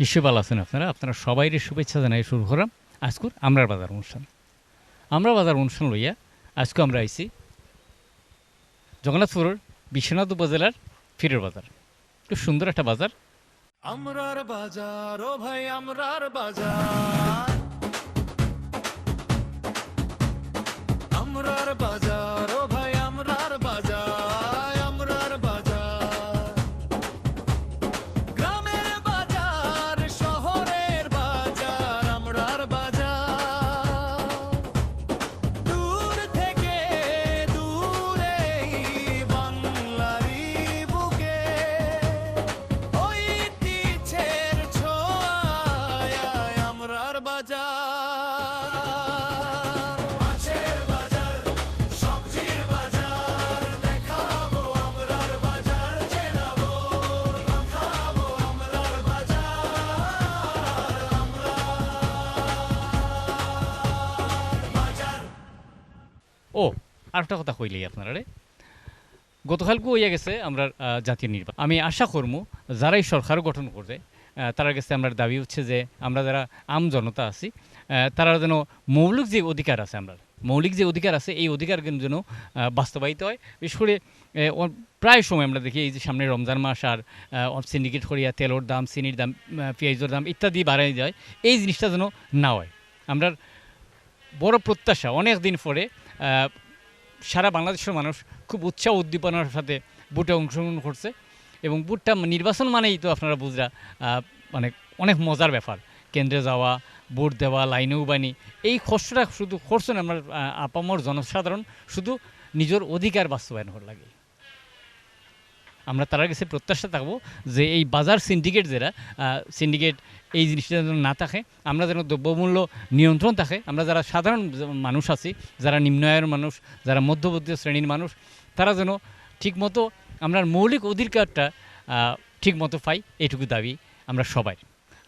নিশ্চয়ই ভালো আছেন আপনারা সবাইরে শুভেচ্ছা জানাই শুরু করলাম আজকুর আমরার বাজার অনুষ্ঠান। আমরা বাজার অনুষ্ঠান লইয়া আজকে আমরা আইছি জগন্নাথপুরের বিশ্বনাথ উপজেলার ফিরের বাজার। খুব সুন্দর একটা বাজার। আমরার বাজার ও ভাই আমরার বাজার, আমরার বাজার ও ভাই আমরার বাজার, আমরার বাজার গ্রামের বাজার শহরের বাজার, আমরার বাজার দূর থেকে দূরে বাংলারি বুকে ঐতিহ্যের ছোঁয়ায় আমরার বাজার, মাছের বাজার সবজির বাজার দেখাবো আমরার বাজার, চেনাবো দেখাবো আমরার বাজার। ও আর একটা কথা কইলেই আপনারা রে, গতকালকে হইয়া গেছে আমরা জাতীয় নির্বাচন। আমি আশা করবো যারাই সরকার গঠন করবে তারা কাছে আমরা দাবি হচ্ছে যে আমরা যারা আম জনতা আছি তারা যেন মৌলিক যে অধিকার আছে, আমরা মৌলিক যে অধিকার আছে এই অধিকার যেন বাস্তবায়িত হয়। বিশেষ করে প্রায় সময় আমরা দেখি এই যে সামনে রমজান মাস আর সিন্ডিকেট করিয়া তেলের দাম, চিনির দাম, পেঁয়াজের দাম ইত্যাদি বাড়াই যায়, এই জিনিসটা যেন না হয়। আমরা বড় প্রত্যাশা অনেক দিন পরে সারা বাংলাদেশের মানুষ খুব উৎসাহ উদ্দীপনার সাথে ভোটে অংশগ্রহণ করছে এবং ভোটটা নির্বাচন মানেই তো আপনারা বুঝরা মানে অনেক মজার ব্যাপার। কেন্দ্রে যাওয়া, ভোট দেওয়া, লাইনেও বানি, এই কষ্টটা শুধু করছেন আমরা আপামর জনসাধারণ শুধু নিজের অধিকার বাস্তবায়ন করার লাগে। আমরা তার কাছে প্রত্যাশা থাকবো যে এই বাজার সিন্ডিকেট যারা সিন্ডিকেট এই জিনিসটা যেন না থাকে, আমরা যেন দ্রব্যমূল্য নিয়ন্ত্রণ থাকে। আমরা যারা সাধারণ মানুষ আছি, যারা নিম্ন আয়ের মানুষ, যারা মধ্যবর্তী শ্রেণীর মানুষ, তারা যেন ঠিকমতো আমরা মৌলিক অধিকারটা ঠিকমতো পাই, এইটুকু দাবি আমরা সবাই।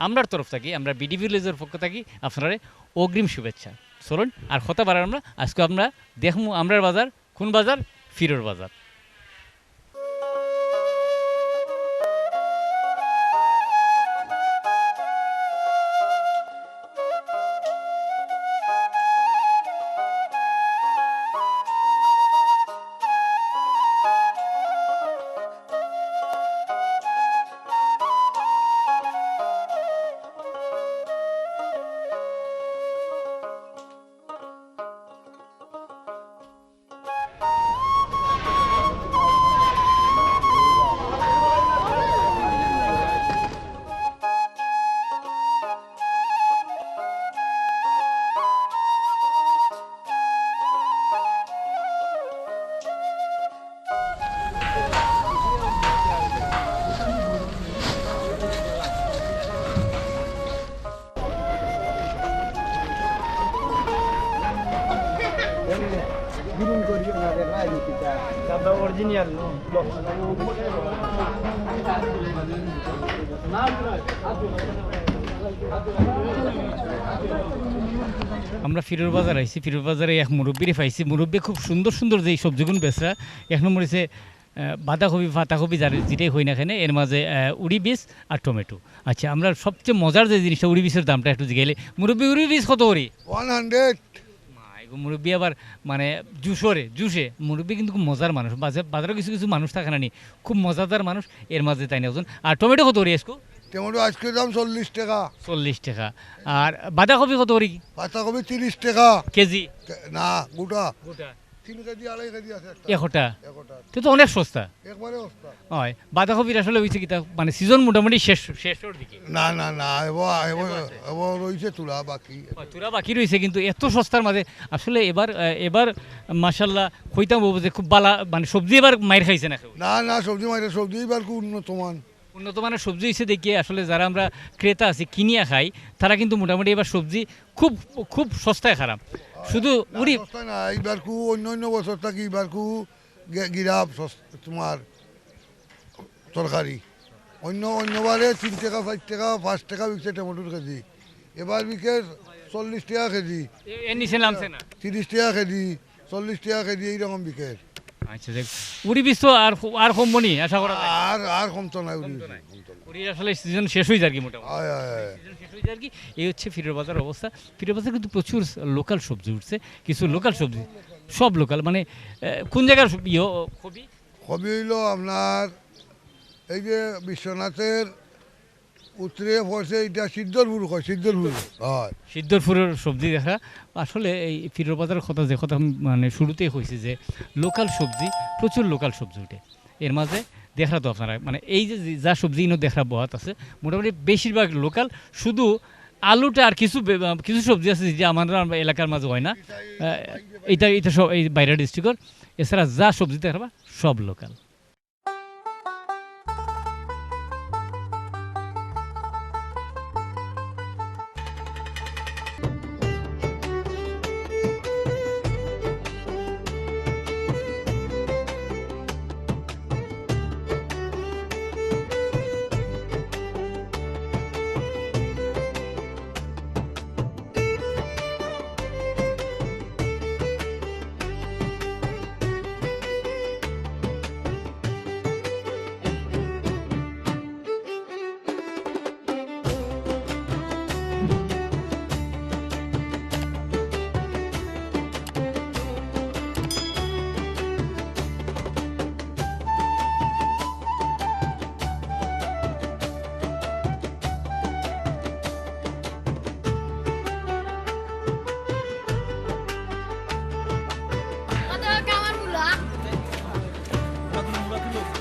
আমরার তরফ থাকি, আমরা বিডি ভিলেজের পক্ষ থাকি আপনারা অগ্রিম শুভেচ্ছা। চলুন আর কথা বাড়ার আমরা আজকে আমরা দেখবো আমরার বাজার কোন বাজার, ফিরোর বাজার। আমরা ফিরোর বাজার আইছি, ফিরোর বাজারে এক মুরব্বীরে পাইছি। মুরব্বী খুব সুন্দর সুন্দর যেই সবজিগুলো বেচরা, এক নম্বর হচ্ছে বাঁধাকপি, ফাতাকপি, যার যেটাই হই না এখানে, এর মাঝে উড়ি বীজ আর টমেটো। আচ্ছা, আমরা সবচেয়ে মজার যে জিনিসটা উড়ি বীজের দামটা একটু গেলে, মুরব্বী উড়ি বীজ কত করি? 100। মুরব্বী আবার মানে জুসে মুরব্বী কিন্তু খুব মজার মানুষ। বাজারে কিছু কিছু মানুষ থাকে না নি, খুব মজাদার মানুষ, এর মাঝে তাই না ওজন। আর টমেটো কত করি আজকু? টমেটো আজকে দাম 40 টাকা। 40 টাকা। আর বাঁধাকপি কত করি? পাতাকপি 30 টাকা কেজি না, গোটা গোটা 3 কেজি 2.5 কেজি আছে একটা। একটা একটা তো তো অনেক সস্তা একবারে সস্তা। হয়। বাঁধাকপির আসলে হয়েছে কি, মানে সিজন মোটামুটি শেষের দিকে। না না না, এবার রয়েছে তুলা বাকি। তোরা বাকি রয়েছে, কিন্তু এত সস্তার মাঝে আসলে এবার মাশাল্লাহ কইতাম বাবু যে খুব বালা, মানে সবজি এবার মাইর খাইছে না কেউ। না না, সবজি মাইরে সবজি এবার খুব উন্নত মানের সবজি হিসেবে দেখিয়ে আসলে যারা আমরা ক্রেতা আছি কিনিয়া খাই, তারা কিন্তু মোটামুটি এবার সবজি খুব খুব সস্তায় খারাপ। শুধু উড়ি সস্তা না, এবার খুব অন্য বছর থাকি এবার খুব গিরাপ তোমার তরকারি। অন্যবারে 3 টাকা 4 টাকা 5 টাকা বিকছে টমেটোর কেজি, এবার বিকে 40 টাকা কেজি, এর নিচে নামছে না। 30 টাকা কেজি, 40 টাকা কেজি এইরকম বিকে। আচ্ছা দেখ উড়ি বীজ তো আর কমবনি আশা করা যায় আর কমতো নাই উড়ির আসলে সিজন শেষ হয়ে যায় আর কি মোটামুটি আয় আয় আয় সিজন শেষ হয়ে যায় আর কি এই হচ্ছে ফিরের বাজার অবস্থা ফিরের বাজার কিন্তু প্রচুর লোকাল সবজি উঠছে কিছু লোকাল সবজি সব লোকাল মানে কোন জায়গার কবি হবি হইল আপনার এই যে বিশ্বনাথের উত্তরে পড়ছে এটা সিদ্ধরপুর কয় সিদ্ধরপুর হয় সিদ্ধরপুরের সবজি দেখা আসলে এই ফিরের বাজারের কথা যে কথা আমি মানে শুরুতেই হয়েছে যে লোকাল সবজি প্রচুর লোকাল সবজি উঠে এর মাঝে দেখা তো আপনারা মানে এই যে যা সবজি ইনো দেখা বহুত আছে মোটামুটি বেশিরভাগ লোকাল শুধু আলুটা আর কিছু সবজি আছে যে আমাদের এলাকার মাঝে হয় না এটা সব এই বাইরের ডিস্ট্রিক্টর এছাড়া যা সবজি দেখাবা সব local Ada kawan pula. Dia lagi.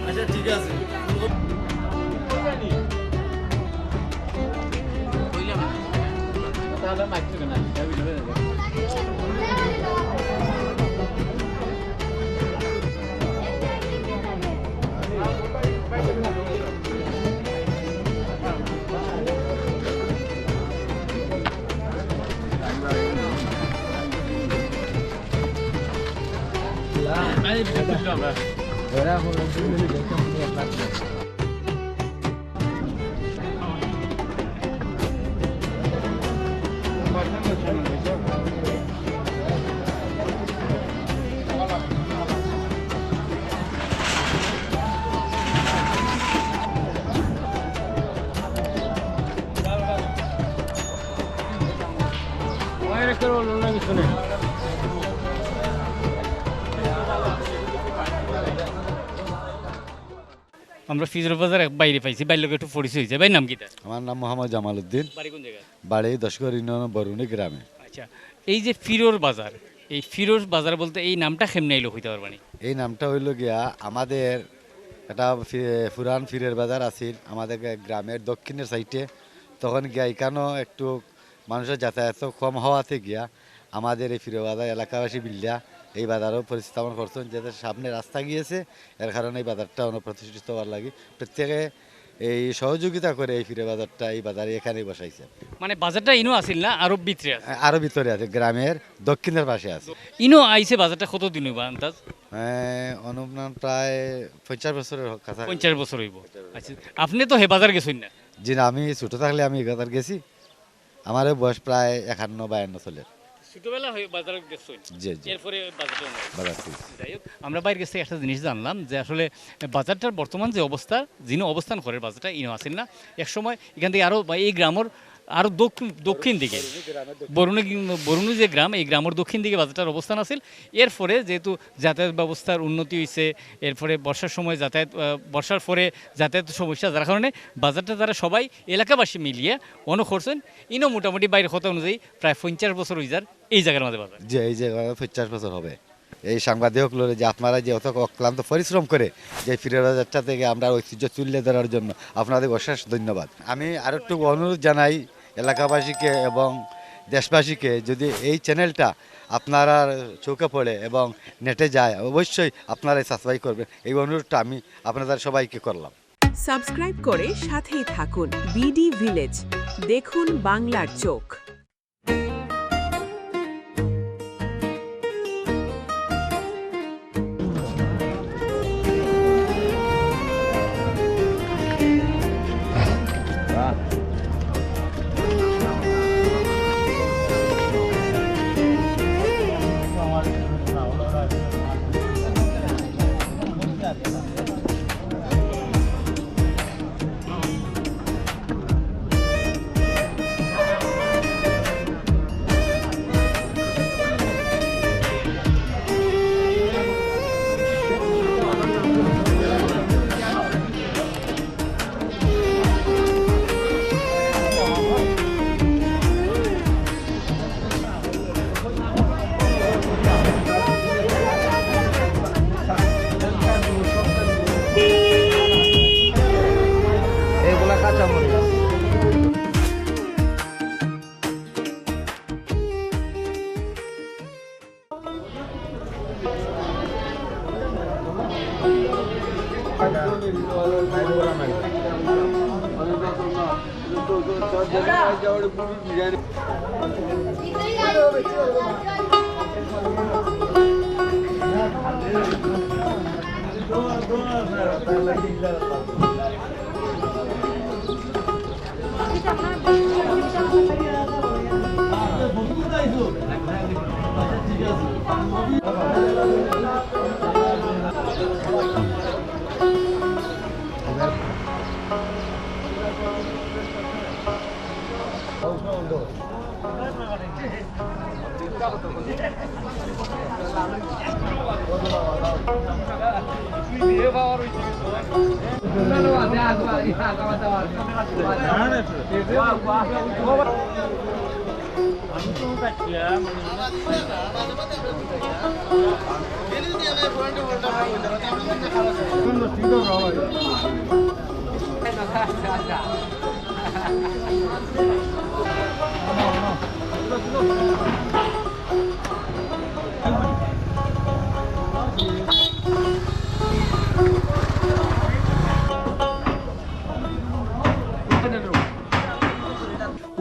আচ্ছা ঠিক আছে আমরা ফিজের বাজার বাইরে পাইছি বাইরে লোক একটু পরিচয় হয়েছে ভাই নাম কি তার আমার নাম মোহাম্মদ জামাল উদ্দিন বাড়ি কোন জায়গায় বাড়ি দশকর ইউনিয়ন বরুণী গ্রামে। আচ্ছা এই যে ফিরোর বাজার এই ফিরোর বাজার বলতে এই নামটা কেমনে এলো হইতে পারবানি এই নামটা হইল গিয়া আমাদের একটা পুরান ফিরের বাজার আছিল আমাদের গ্রামের দক্ষিণের সাইডে, তখন গিয়া এখানেও একটু মানুষের যাতায়াত কম হওয়াতে গিয়া আমাদের এই ফিরে বাজার এলাকাবাসী বিল্লা এই বাজারও পরিস্থাপন করছেন, যাদের সামনে রাস্তা গিয়েছে এর কারণে এই বাজারটা অনুপ্রতিষ্ঠিত হওয়ার লাগে প্রত্যেকে এই সহযোগিতা করে এই ফিরে বাজারটা এই বাজারে এখানেই বসাইছে। মানে বাজারটা ইনো আসিল না আরো ভিতরে আছে আরো ভিতরে আছে, গ্রামের দক্ষিণের পাশে আছে। ইনো আইছে বাজারটা কত দিন হইব আন্দাজ অনুমান প্রায় 50 বছরের কাছা। 50 বছর হইব। আচ্ছা আপনি তো হে বাজার গেছেন না? জি না, আমি ছোট থাকলে আমি এই বাজার গেছি, আমার বয়স প্রায় 51-52 চলে। ছোটবেলা হয়ে বাজার গেছেন? জি জি, এরপরে বাজারটা বাজার ছিল। যাই হোক আমরা বাইরে গেছে একটা জিনিস জানলাম যে আসলে বাজারটার বর্তমান যে অবস্থা যিনি অবস্থান করে বাজারটা ইনো আসেন না এক সময় এখান থেকে আরও এই গ্রামের আরও দক্ষিণ দিকে বরুণী যে গ্রাম এই গ্রামের দক্ষিণ দিকে বাজারটার অবস্থান আছিল। এরপরে যেহেতু যাতায়াত ব্যবস্থার উন্নতি হয়েছে, এরপরে বর্ষার সময় বর্ষার পরে যাতায়াত সমস্যা, যার কারণে বাজারটা তারা সবাই এলাকাবাসী মিলিয়ে অন করছেন ইনো মোটামুটি বাইরের কথা অনুযায়ী প্রায় 50 বছর হয়ে যার এই জায়গার মাঝে বাজার। জি এই যে 50 বছর হবে। এই সাংবাদিকগুলো যে আপনারা যে অত অক্লান্ত পরিশ্রম করে যে ফিরের বাজারটা থেকে আমরা ঐতিহ্য তুলে ধরার জন্য আপনাদের অশেষ ধন্যবাদ। আমি আরও একটু অনুরোধ জানাই এলাকাবাসীকে এবং দেশবাসীকে, যদি এই চ্যানেলটা আপনারা চোখে পড়ে এবং নেটে যায় অবশ্যই আপনারা সাবস্ক্রাইব করবেন, এই অনুরোধটা আমি আপনাদের সবাইকে করলাম। সাবস্ক্রাইব করে সাথেই থাকুন। বিডি ভিলেজ, দেখুন বাংলার চোখ।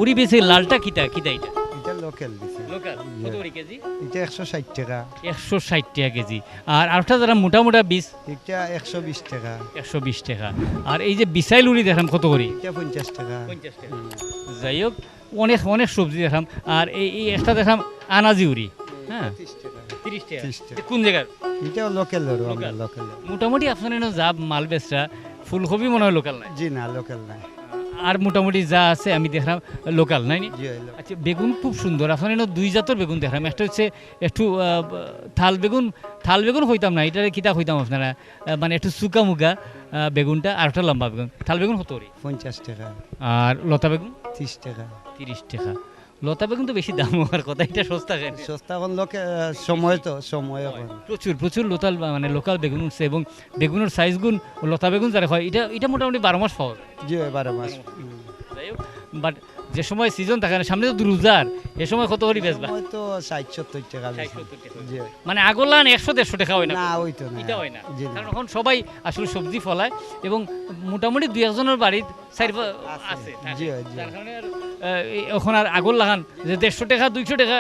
উড়ি বেশি লালটা কিটা কিটা এটা এটা লোকাল দিছে লোকাল কত করে কেজি? এটা 160 টাকা 160 টাকা কেজি। আর আরেকটা যারা মোটা মোটা বীজ এটা 120 টাকা 120 টাকা। আর এই যে বিসাইল উড়ি দেখলাম কত করে? এটা 50 টাকা 50 টাকা। যাই হোক, অনেক অনেক সবজি দেখলাম। আর এই একটা দেখলাম আনাজি উড়ি, হ্যাঁ 30 টাকা 30 টাকা। 30 টাকা। এটা কোন জায়গার? এটা লোকাল ধরো আমরা লোকাল। লোকাল। মোটামুটি আপনার এনে যা মাল বেচরা ফুলকপি মনে হয় লোকাল নাই, জি না লোকাল নাই। আর মোটামুটি যা আছে আমি দেখলাম লোকাল নাই নি? জি লোকাল। আচ্ছা, বেগুন খুব সুন্দর। আপনার এনে দুই জাতের বেগুন দেখলাম। একটা হচ্ছে একটু থাল বেগুন হইতাম না, এটা কিতা হইতাম আপনারা, মানে একটু সুকা মুগা বেগুনটা, আর একটা লম্বা বেগুন। থাল বেগুন কত করে? 50 টাকা আর লতা বেগুন 30 টাকা। 30 টাকা। লতা বেগুন তো বেশি দাম হওয়ার কথা, এটা সস্তা কেন? সস্তা এখন লোকে সময় তো সময় এখন। প্রচুর প্রচুর লোকাল মানে লোকাল বেগুন উঠছে, এবং বেগুনের সাইজ গুণ লতা বেগুন যারা হয় এটা মোটামুটি 12 মাস পাওয়া যায়। জি 12 মাস। যাই হোক, বাট যে সময় সিজন থাকে না, সামনে তো রোজার, এ সময় কত করে বেচবা? সময় তো 60-70 টাকা বেশি। 60-70 টাকা। জি মানে আগরলান 100-150 টাকা হয় না? না ওই তো না। এটা হয় না, জি না। কারণ এখন সবাই আসলে সবজি ফলায়, এবং মোটামুটি 2-1জনের বাড়ির আছে জি জি তার কারণে আর এখন আর আগর লাগান যে 150 টাকা 200 টাকা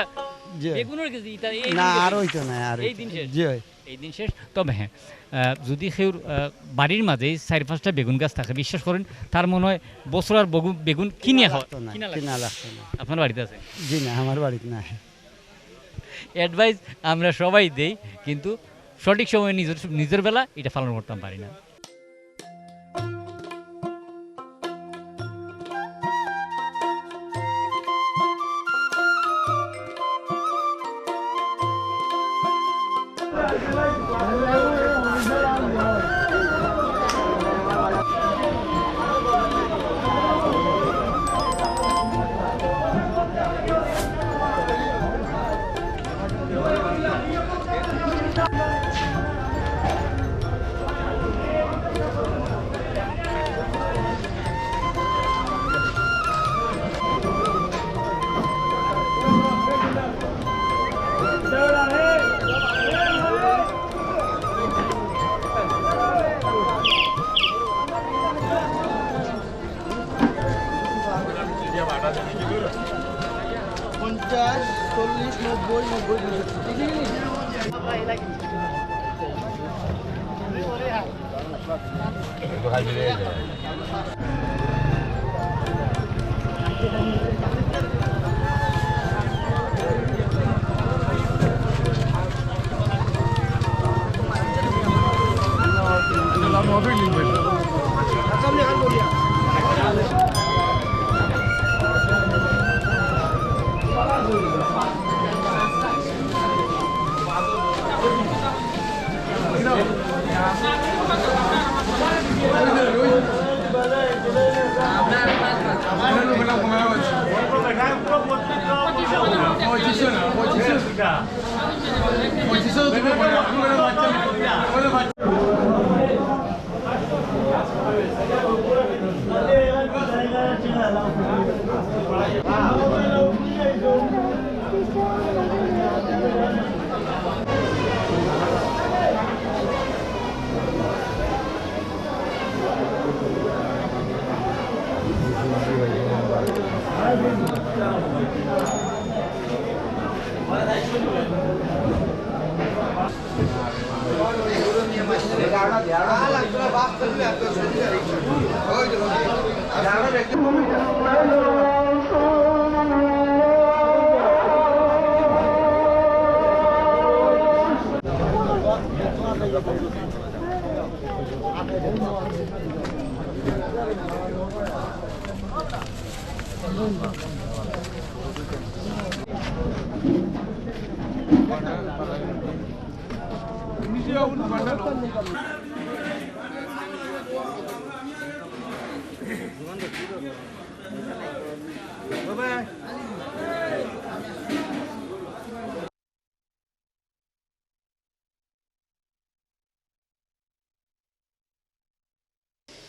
জি বেগুনের কেজি, না আর ওই তো না আর এই দিন শেষ। জি এই দিন শেষ। তবে হ্যাঁ, যদি কেউ বাড়ির মাঝেই 4-5টা বেগুন গাছ থাকে, বিশ্বাস করেন তার মনে হয় বছর আর বেগুন কিনে খাওয়া লাগতো না, কিনা লাগে। কিনা লাগতো না। আপনার বাড়িতে আছে? জি না আমার বাড়িতে না। অ্যাডভাইস আমরা সবাই দেই, কিন্তু সঠিক সময়ে নিজের বেলা এটা পালন করতাম পারি না।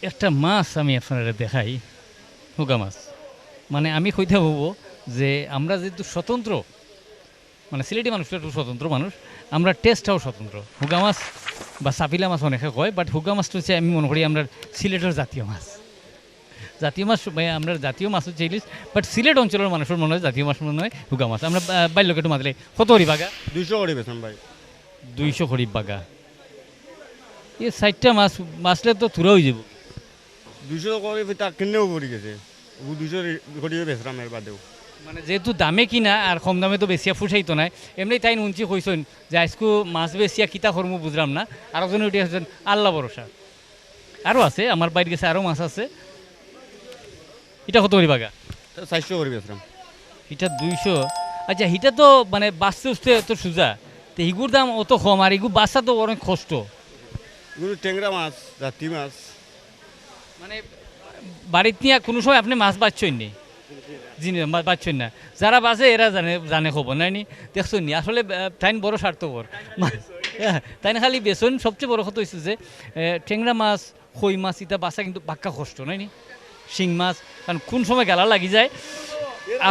একটা মাছ আমি আপনারা দেখাই, হুগা মাছ। মানে আমি কইতে বলবো যে আমরা যেহেতু স্বতন্ত্র, মানে সিলেটি মানুষটা একটু স্বতন্ত্র মানুষ, আমরা টেস্টটাও স্বতন্ত্র। হুগা মাছ বা সাপিলা মাছ অনেকে কয়, বাট হুগা মাছটা হচ্ছে আমি মনে করি আমরা সিলেটের জাতীয় মাছ। জাতীয় মাছ আমরা জাতীয় মাছ হচ্ছে ইলিশ, বাট সিলেট অঞ্চলের মানুষের মনে হয় জাতীয় মাছ মনে হয় হুগা মাছ। আমরা বাল্যকে একটু মাতলে কত হরি বাগা? 200 করে বেতন ভাই। 200 হরিব বাগা। এই 60টা মাছ মাছলে তো তুরা হয়ে যাব। 200 করে তার কিনেও পড়ে গেছে, 200 করে বেচলাম এর বাদেও। মানে যেহেতু দামে কিনা আর কম দামে তো বেশিয়া ফুসাইতো নাই, এমনি তাই উঞ্চি কইসন যে আজকু মাছ বেশিয়া কিতা করমু বুঝলাম না। আর একজন উঠে আসছেন আল্লাহ ভরসা। আরও আছে, আমার বাড়ির গেছে আরও মাছ আছে। এটা কত করি বাগা? 400 করে বেচলাম। এটা 200। আচ্ছা, এটা তো মানে বাঁচতে উঠতে তো সোজা, তো এগুর দাম অত কম, আর এগুলো বাচ্চা তো অনেক কষ্ট। এগুলো ট্যাংরা মাছ, জাতি মাছ। মানে বাড়িতে নিয়ে কোনো সময় আপনি মাছ বাঁচছেন নি, জিনিস বাঁচছেন না, যারা বাঁচে এরা জানে খবর নাই নি, দেখছেন নি। আসলে তাই বড় স্বার্থপর, তাই না খালি বেসন। সবচেয়ে বড় কথা হচ্ছে যে ট্যাংরা মাছ, কই মাছ এটা বাঁচা কিন্তু পাক্কা কষ্ট নাই নি। শিং মাছ কারণ কোন সময় গালা লাগি যায়।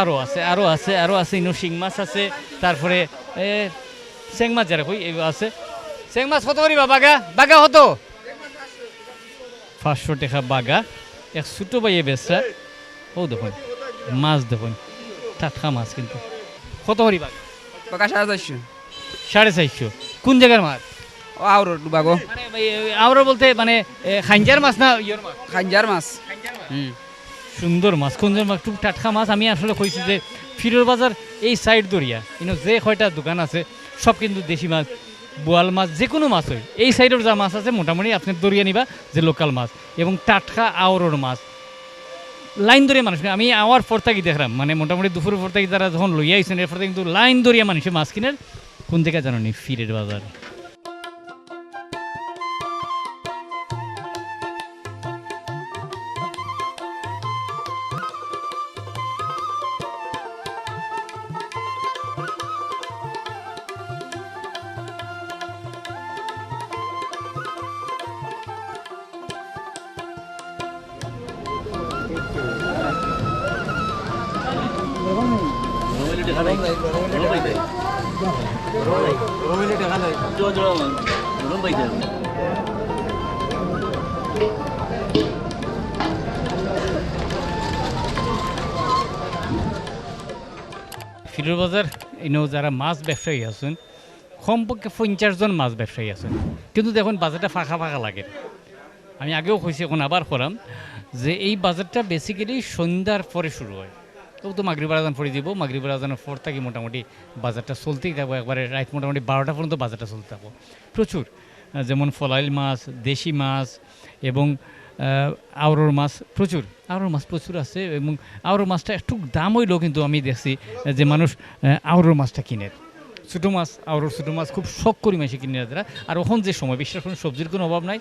আরও আছে ইনো শিং মাছ আছে, তারপরে চেং মাছ যারা কই এগুলো আছে। চেং মাছ কত করিবা বাগা? বাগা হতো 500 টাকা বাগা। এক ছোটো বাইয়ে বেচরা। ও দেখুন মাছ, দেখুন টাটকা মাছ কিন্তু। কত করি বাগা? বাগা 450। 450? কোন জায়গার মাছ? ও আউর বাগো, মানে আউর বলতে মানে খাঞ্জার মাছ না ইয়র মাছ? খাঞ্জার মাছ। সুন্দর মাছ, সুন্দর মাছ, খুব টাটকা মাছ। আমি আসলে কইছি যে ফিরোর বাজার এই সাইড দরিয়া যে কয়টা দোকান আছে সব কিন্তু দেশি মাছ, বোয়াল মাছ, যে কোনো মাছ হয় এই সাইডের যা মাছ আছে মোটামুটি আপনি দরিয়া নিবা যে লোকাল মাছ এবং টাটকা আওরর মাছ। লাইন দরিয়া মানুষ, আমি আওয়ার পর থাকি দেখলাম, মানে মোটামুটি দুপুরের পর থেকে তারা যখন লইয়া আইসেন এরপর থেকে কিন্তু লাইন দরিয়া মানুষের মাছ কিনের। কোন থেকে জানো নি? ফিরের বাজার। ফিরোর বাজার ইনো যারা মাছ ব্যবসায়ী আছেন কমপক্ষে 50 জন মাছ ব্যবসায়ী আছেন, কিন্তু দেখুন বাজারটা ফাঁকা ফাঁকা লাগে। আমি আগেও কইছি, এখন আবার করাম যে এই বাজারটা বেসিক্যালি সন্ধ্যার পরে শুরু হয়। তো মাগরিবের আজান পড়ে দিব, মাগরিবের আজানের পর থেকে মোটামুটি বাজারটা চলতেই থাকবো, একবারে রাত মোটামুটি 12টা পর্যন্ত বাজারটা চলতে থাকবো। প্রচুর যেমন ফলাইল মাছ, দেশি মাছ এবং আওরোর মাছ, প্রচুর আওরোর মাছ প্রচুর আছে। এবং আওরোর মাছটা একটু দাম হইলেও কিন্তু আমি দেখছি যে মানুষ আওরোর মাছটা কিনে। ছোটো মাছ, আওরোর ছোটো মাছ খুব শখ করি মাসে কিনে তারা। আর ওখান যে সময় বিশ্বাস করুন সবজির কোনো অভাব নাই,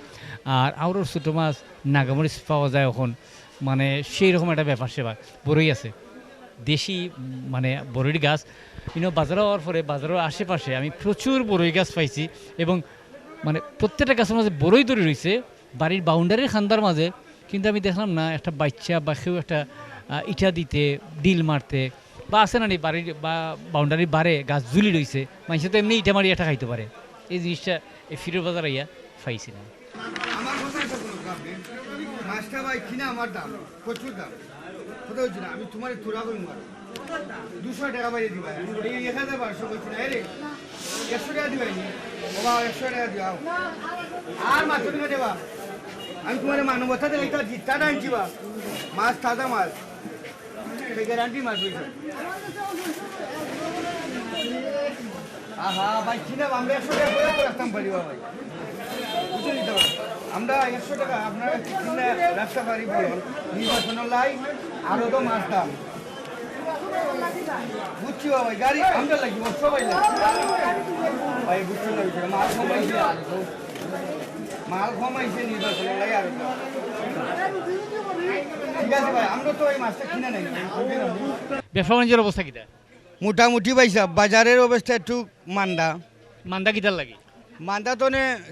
আর আওরোর ছোটো মাছ নাগামরিচ পাওয়া যায় এখন, মানে সেই রকম একটা ব্যাপার সেবা। বড়ই আছে দেশি, মানে বড়ইর গাছ বাজারে হওয়ার পরে বাজারের আশেপাশে আমি প্রচুর বড়ই গাছ পাইছি, এবং মানে প্রত্যেকটা গাছের মাঝে বড়ই ধরে রয়েছে বাড়ির বাউন্ডারির খান্দার মাঝে, কিন্তু আমি দেখলাম না একটা বাচ্চা বা কেউ একটা ইটা দিতে, ডিল মারতে, বা আছে না নি বাড়ির বা বাউন্ডারির বারে গাছ ঝুলি রয়েছে, মানুষে তো এমনি ইটা মারি একটা খাইতে পারে। এই জিনিসটা এই ফিরোর বাজার আইয়া পাইছিলাম। মাছটা ভাই কিনা আমার দাম প্রচুর দাম, কোথাও হচ্ছে না। আমি তোমার তোরা করি মার 200 টাকা বাইরে দিবা, 1500 বলছি না রে, 100 টাকা দিবাই বাবা, 100 টাকা দিও আর মাছ টাকা দেবা। আমি তোমার মানবতা থেকে একটা জিতটা আনছি বা মাছ, তাজা মাছ, গ্যারান্টি মাছ হয়েছে। আহা ভাই কিনা আমরা 100 টাকা করে রাখতাম পারি ভাই, বুঝে নিতে পারি আমরা 100 টাকা আপনারা কিনে রাখতে পারি বলুন। নির্বাচন লাই আরো তো মাছ দাম বুঝছি ভাই, গাড়ি আমরা লাগবে সবাই লাগবে ভাই, বুঝতে লাগছে মাল কমাইছে, মাল কমাইছে নির্বাচন লাই আরো। ঠিক আছে ভাই, আমরা তো এই মাছটা কিনে নেই। ব্যবসা বাণিজ্যের অবস্থা কিটা? মোটামুটি পাইছা, বাজারের অবস্থা একটু মান্দা। মান্দা কিটার লাগে? মান্দা তো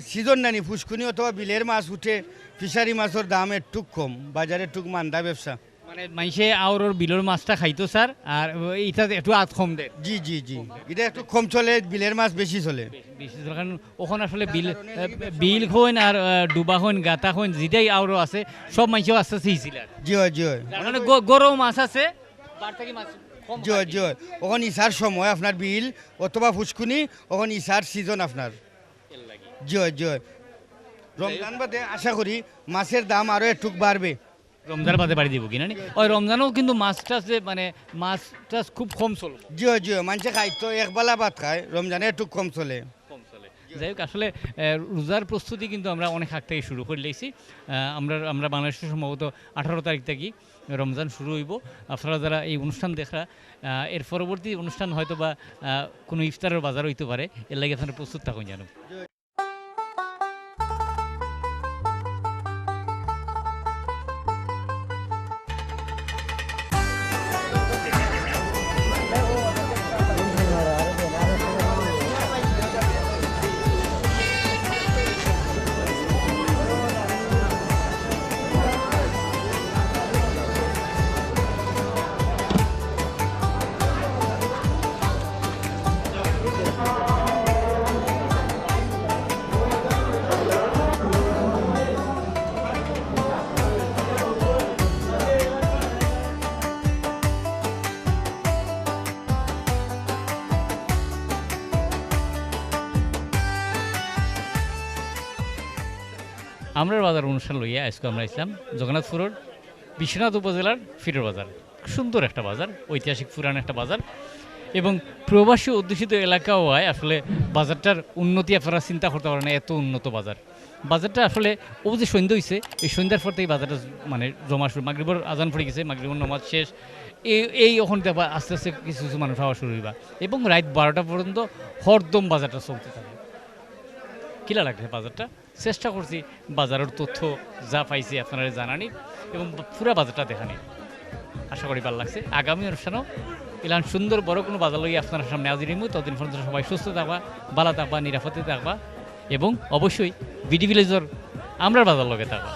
সিজন নানি, ফুসকুনি অথবা বিলের মাছ উঠে, ফিশারি মাছের দাম একটু কম, বাজারে একটু মান্দা ব্যবসা। মানে মানুষে আওরোর বিলের মাছটা খাইতো স্যার, আর এটা একটু আধ কম দেয়। জি জি জি, এটা একটু কম চলে, বিলের মাছ বেশি চলে। বেশি চলে কারণ ওখানে আসলে বিল হইন আর ডুবা হইন, গাতা হইন, যেটাই আওরো আছে সব মানুষও আস্তে আস্তে হিছিল। জি হয় জি হয়, মানে গরম মাছ আছে, জি হয় জি হয়। ওখানে ইসার সময় আপনার বিল অথবা ফুসকুনি, ওখানে ইসার সিজন আপনার। জি হয় জি হয়। রমজান বাদে আশা করি মাছের দাম আরো একটু বাড়বে। রমজান বাদে বাড়ি দিব কিনা ওই রমজানেও কিন্তু মাছটা যে মানে মাছটা খুব কম চলে। জি হয় জি হয়, মানুষে খাই তো একবেলা ভাত খায়, রমজানে একটু কম চলে। যাই হোক, আসলে রোজার প্রস্তুতি কিন্তু আমরা অনেক আগ থেকে শুরু করে লেছি। আমরা বাংলাদেশের সম্ভবত 18 তারিখ থেকে রমজান শুরু হইব। আপনারা যারা এই অনুষ্ঠান দেখা, এর পরবর্তী অনুষ্ঠান হয়তো বা কোনো ইফতারের বাজার হইতে পারে, এর লাগে আপনারা প্রস্তুত থাকুন জানো। আমরা বাজার অনুষ্ঠান লইয়া আজকে আমরা ইসলাম জগন্নাথপুরের বিশ্বনাথ উপজেলার ফিরোর বাজার। সুন্দর একটা বাজার, ঐতিহাসিক পুরান একটা বাজার, এবং প্রবাসী অধ্যুষিত এলাকাও হয়। আসলে বাজারটার উন্নতি আপনারা চিন্তা করতে পারেন না, এত উন্নত বাজার। বাজারটা আসলে ও যে সন্ধ্যা হয়েছে, এই সন্ধ্যার পর থেকে বাজারটা মানে জমা শুরু, মাগরিবের আজান পড়ে গেছে, মাগরিবের নামাজ শেষ, এই ওখান থেকে আস্তে আস্তে কিছু কিছু মানুষ হওয়া শুরু হইবা, এবং রাত 12টা পর্যন্ত হরদম বাজারটা চলতে থাকে। কিলা লাগছে বাজারটা, চেষ্টা করছি বাজারের তথ্য যা পাইছি আপনারা জানানি এবং পুরো বাজারটা দেখানি। আশা করি ভালো লাগছে। আগামী অনুষ্ঠানেও এলাম সুন্দর বড় কোনো বাজার লইয়া আপনার সামনে হাজির হইমু। ততদিন পর্যন্ত সবাই সুস্থ থাকবা, ভালো থাকবা, নিরাপদে থাকবা, এবং অবশ্যই বিডি ভিলেজর আমরা বাজার লগে থাকবা।